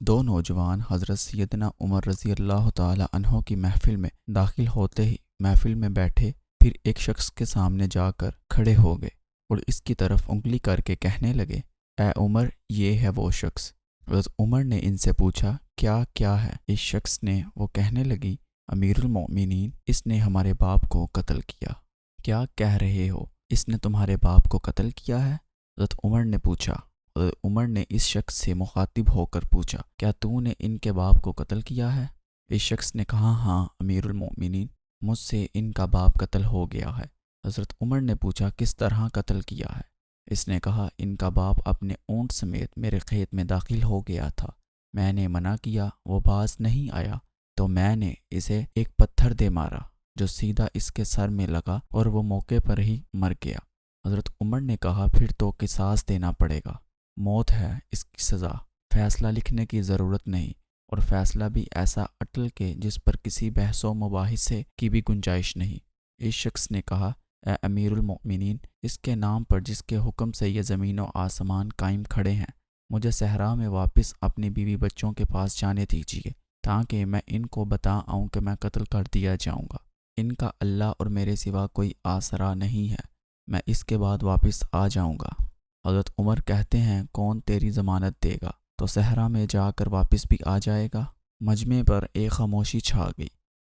دو نوجوان حضرت سیدنا عمر رضی اللہ تعالی عنہ کی محفل میں داخل ہوتے ہی محفل میں بیٹھے، پھر ایک شخص کے سامنے جا کر کھڑے ہو گئے اور اس کی طرف انگلی کر کے کہنے لگے، اے عمر، یہ ہے وہ شخص۔ حضرت عمر نے ان سے پوچھا، کیا ہے؟ اس شخص نے وہ کہنے لگی، امیر المؤمنین، اس نے ہمارے باپ کو قتل کیا۔ کیا کہہ رہے ہو؟ اس نے تمہارے باپ کو قتل کیا ہے؟ حضرت عمر نے پوچھا۔ حضرت عمر نے اس شخص سے مخاطب ہو کر پوچھا، کیا تو نے ان کے باپ کو قتل کیا ہے؟ اس شخص نے کہا، ہاں امیر المؤمنین، مجھ سے ان کا باپ قتل ہو گیا ہے۔ حضرت عمر نے پوچھا، کس طرح قتل کیا ہے؟ اس نے کہا، ان کا باپ اپنے اونٹ سمیت میرے کھیت میں داخل ہو گیا تھا، میں نے منع کیا، وہ باز نہیں آیا تو میں نے اسے ایک پتھر دے مارا جو سیدھا اس کے سر میں لگا اور وہ موقع پر ہی مر گیا۔ حضرت عمر نے کہا، پھر تو قصاص دینا پڑے گا، موت ہے اس کی سزا، فیصلہ لکھنے کی ضرورت نہیں، اور فیصلہ بھی ایسا اٹل کہ جس پر کسی بحث و مباحثے کی بھی گنجائش نہیں۔ اس شخص نے کہا، اے امیر المؤمنین، اس کے نام پر جس کے حکم سے یہ زمین و آسمان قائم کھڑے ہیں، مجھے صحرا میں واپس اپنی بیوی بچوں کے پاس جانے دیجیے تاکہ میں ان کو بتا آؤں کہ میں قتل کر دیا جاؤں گا۔ ان کا اللہ اور میرے سوا کوئی آسرا نہیں ہے، میں اس کے بعد واپس آ جاؤں گا۔ حضرت عمر کہتے ہیں، کون تیری ضمانت دے گا؟ تو صحرا میں جا کر واپس بھی آ جائے گا؟ مجمع پر ایک خاموشی چھا گئی،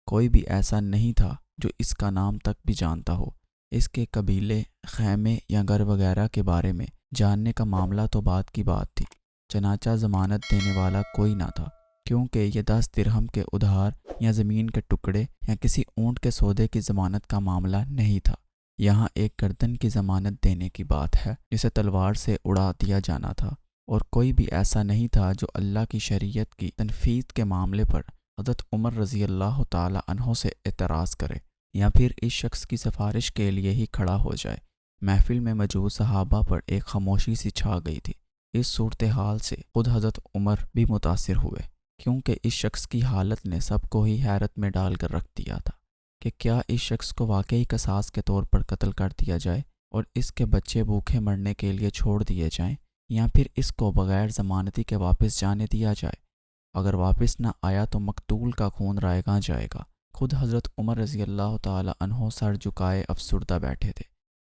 کوئی بھی ایسا نہیں تھا جو اس کا نام تک بھی جانتا ہو۔ اس کے قبیلے، خیمے یا گھر وغیرہ کے بارے میں جاننے کا معاملہ تو بعد کی بات تھی، چنانچہ ضمانت دینے والا کوئی نہ تھا، کیونکہ یہ 10 درہم کے ادھار یا زمین کے ٹکڑے یا کسی اونٹ کے سودے کی ضمانت کا معاملہ نہیں تھا، یہاں ایک گردن کی ضمانت دینے کی بات ہے جسے تلوار سے اڑا دیا جانا تھا، اور کوئی بھی ایسا نہیں تھا جو اللہ کی شریعت کی تنفیذ کے معاملے پر حضرت عمر رضی اللہ تعالی عنہ سے اعتراض کرے یا پھر اس شخص کی سفارش کے لیے ہی کھڑا ہو جائے۔ محفل میں موجود صحابہ پر ایک خاموشی سی چھا گئی تھی۔ اس صورتحال سے خود حضرت عمر بھی متاثر ہوئے، کیونکہ اس شخص کی حالت نے سب کو ہی حیرت میں ڈال کر رکھ دیا تھا کہ کیا اس شخص کو واقعی قصاص کے طور پر قتل کر دیا جائے اور اس کے بچے بھوکے مرنے کے لیے چھوڑ دیے جائیں، یا پھر اس کو بغیر ضمانتی کے واپس جانے دیا جائے؟ اگر واپس نہ آیا تو مقتول کا خون رائیگاں جائے گا۔ خود حضرت عمر رضی اللہ تعالی عنہ سر جھکائے افسردہ بیٹھے تھے۔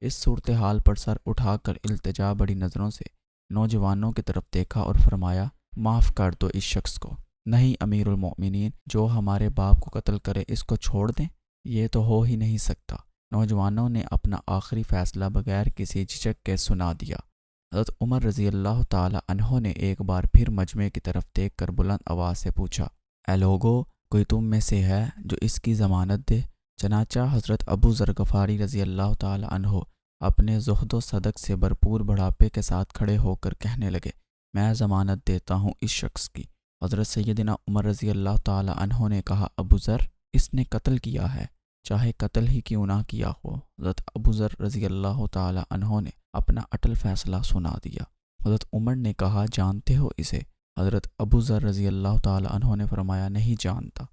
اس صورتحال پر سر اٹھا کر التجا بڑی نظروں سے نوجوانوں کی طرف دیکھا اور فرمایا، معاف کر دو اس شخص کو۔ نہیں امیر المؤمنین، جو ہمارے باپ کو قتل کرے اس کو چھوڑ دیں؟ یہ تو ہو ہی نہیں سکتا۔ نوجوانوں نے اپنا آخری فیصلہ بغیر کسی جھجک کے سنا دیا۔ حضرت عمر رضی اللہ تعالی عنہ نے ایک بار پھر مجمع کی طرف دیکھ کر بلند آواز سے پوچھا، اے لوگو، کوئی تم میں سے ہے جو اس کی ضمانت دے؟ چنانچہ حضرت ابو ذر غفاری رضی اللہ تعالی عنہ اپنے زہد و صدق سے بھرپور بڑھاپے کے ساتھ کھڑے ہو کر کہنے لگے، میں ضمانت دیتا ہوں اس شخص کی۔ حضرت سیدنا عمر رضی اللہ تعالی عنہ نے کہا، ابو ذر، اس نے قتل کیا ہے، چاہے قتل ہی کیوں نہ کیا ہو۔ حضرت ابو ذر رضی اللہ تعالی عنہ نے اپنا اٹل فیصلہ سنا دیا۔ حضرت عمر نے کہا، جانتے ہو اسے؟ حضرت ابو ذر رضی اللہ تعالی عنہ نے فرمایا، نہیں جانتا۔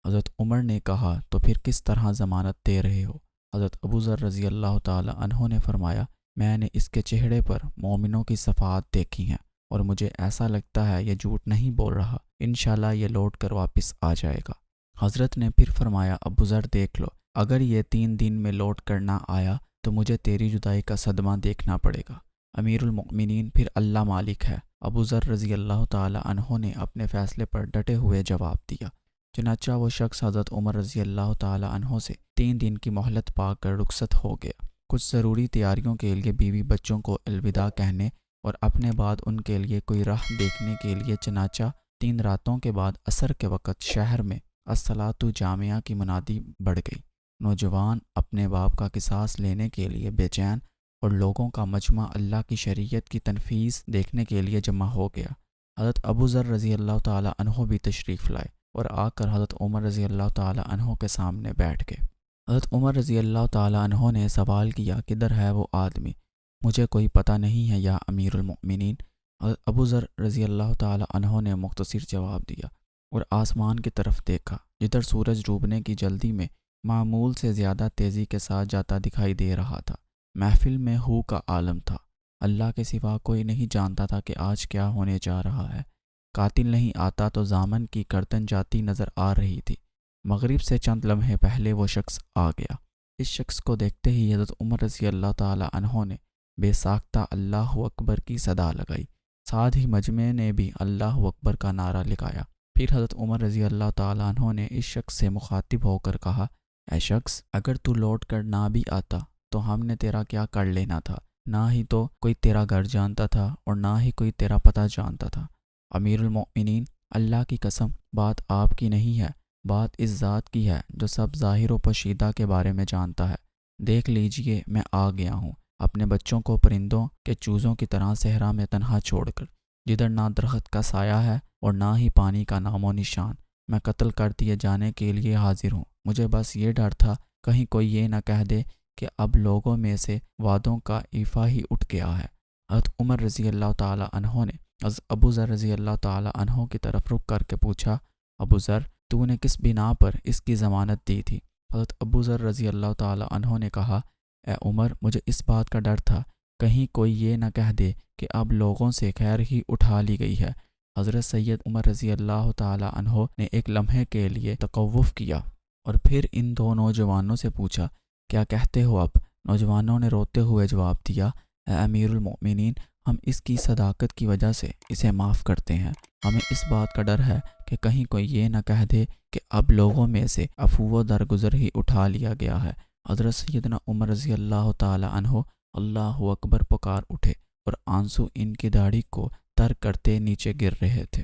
حضرت عمر نے کہا، تو پھر کس طرح ضمانت دے رہے ہو؟ حضرت ابو ذر رضی اللہ تعالی عنہ نے فرمایا، میں نے اس کے چہرے پر مومنوں کی صفات دیکھی ہیں اور مجھے ایسا لگتا ہے یہ جھوٹ نہیں بول رہا، انشاءاللہ یہ لوٹ کر واپس آ جائے گا۔ حضرت نے پھر فرمایا، ابو ذر دیکھ لو، اگر یہ 3 دن میں لوٹ کر نہ آیا تو مجھے تیری جدائی کا صدمہ دیکھنا پڑے گا۔ امیر المؤمنین، پھر اللہ مالک ہے۔ ابو ذر رضی اللہ تعالی عنہ نے اپنے فیصلے پر ڈٹے ہوئے جواب دیا۔ چنانچہ وہ شخص حضرت عمر رضی اللہ تعالی عنہ سے 3 دن کی مہلت پا کر رخصت ہو گیا، کچھ ضروری تیاریوں کے لیے بیوی بچوں کو الوداع کہنے اور اپنے بعد ان کے لیے کوئی راہ دیکھنے کے لیے۔ چنانچہ 3 راتوں کے بعد عصر کے وقت شہر میں الصلاۃ جامعہ کی منادی بڑھ گئی۔ نوجوان اپنے باپ کا قصاص لینے کے لیے بے چین اور لوگوں کا مجمع اللہ کی شریعت کی تنفیذ دیکھنے کے لیے جمع ہو گیا۔ حضرت ابو ذر رضی اللہ تعالی عنہ بھی تشریف لائے اور آ کر حضرت عمر رضی اللہ تعالی عنہ کے سامنے بیٹھ گئے۔ حضرت عمر رضی اللہ تعالی عنہ نے سوال کیا، کدھر ہے وہ آدمی؟ مجھے کوئی پتہ نہیں ہے یا امیر المؤمنین۔ حضرت ابو ذر رضی اللہ تعالی عنہ نے مختصر جواب دیا اور آسمان کی طرف دیکھا، جدھر سورج ڈوبنے کی جلدی میں معمول سے زیادہ تیزی کے ساتھ جاتا دکھائی دے رہا تھا۔ محفل میں ہو کا عالم تھا، اللہ کے سوا کوئی نہیں جانتا تھا کہ آج کیا ہونے جا رہا ہے۔ قاتل نہیں آتا تو دامن کی گردن جاتی نظر آ رہی تھی۔ مغرب سے چند لمحے پہلے وہ شخص آ گیا۔ اس شخص کو دیکھتے ہی حضرت عمر رضی اللہ تعالی عنہ نے بے ساختہ اللہ اکبر کی صدا لگائی، ساتھ ہی مجمع نے بھی اللہ اکبر کا نعرہ لگایا۔ پھر حضرت عمر رضی اللہ تعالی عنہ نے اس شخص سے مخاطب ہو کر کہا، اے شخص، اگر تو لوٹ کر نہ بھی آتا تو ہم نے تیرا کیا کر لینا تھا؟ نہ ہی تو کوئی تیرا گھر جانتا تھا اور نہ ہی کوئی تیرا پتہ جانتا تھا۔ امیر المؤمنین، اللہ کی قسم، بات آپ کی نہیں ہے، بات اس ذات کی ہے جو سب ظاہر و پوشیدہ کے بارے میں جانتا ہے۔ دیکھ لیجئے، میں آ گیا ہوں اپنے بچوں کو پرندوں کے چوزوں کی طرح صحرا میں تنہا چھوڑ کر، جدھر نہ درخت کا سایہ ہے اور نہ ہی پانی کا نام و نشان۔ میں قتل کر دیے جانے کے لیے حاضر ہوں۔ مجھے بس یہ ڈر تھا کہیں کوئی یہ نہ کہہ دے کہ اب لوگوں میں سے وعدوں کا ایفا ہی اٹھ گیا ہے۔ حضرت عمر رضی اللہ تعالی عنہ نے حضرت ابو ذر رضی اللہ تعالی عنہ کی طرف رخ کر کے پوچھا، ابو ذر، تو نے کس بنا پر اس کی ضمانت دی تھی؟ حضرت ابو ذر رضی اللہ تعالی عنہ نے کہا، اے عمر، مجھے اس بات کا ڈر تھا کہیں کوئی یہ نہ کہہ دے کہ اب لوگوں سے خیر ہی اٹھا لی گئی ہے۔ حضرت سید عمر رضی اللہ تعالی عنہ نے ایک لمحے کے لیے توقف کیا اور پھر ان دو نوجوانوں سے پوچھا، کیا کہتے ہو اب؟ نوجوانوں نے روتے ہوئے جواب دیا، اے امیر المؤمنین، ہم اس کی صداقت کی وجہ سے اسے معاف کرتے ہیں۔ ہمیں اس بات کا ڈر ہے کہ کہیں کوئی یہ نہ کہہ دے کہ اب لوگوں میں سے عفو و درگزر ہی اٹھا لیا گیا ہے۔ حضرت سیدنا عمر رضی اللہ تعالی عنہ اللہ اکبر پکار اٹھے اور آنسو ان کی داڑھی کو تر کرتے نیچے گر رہے تھے۔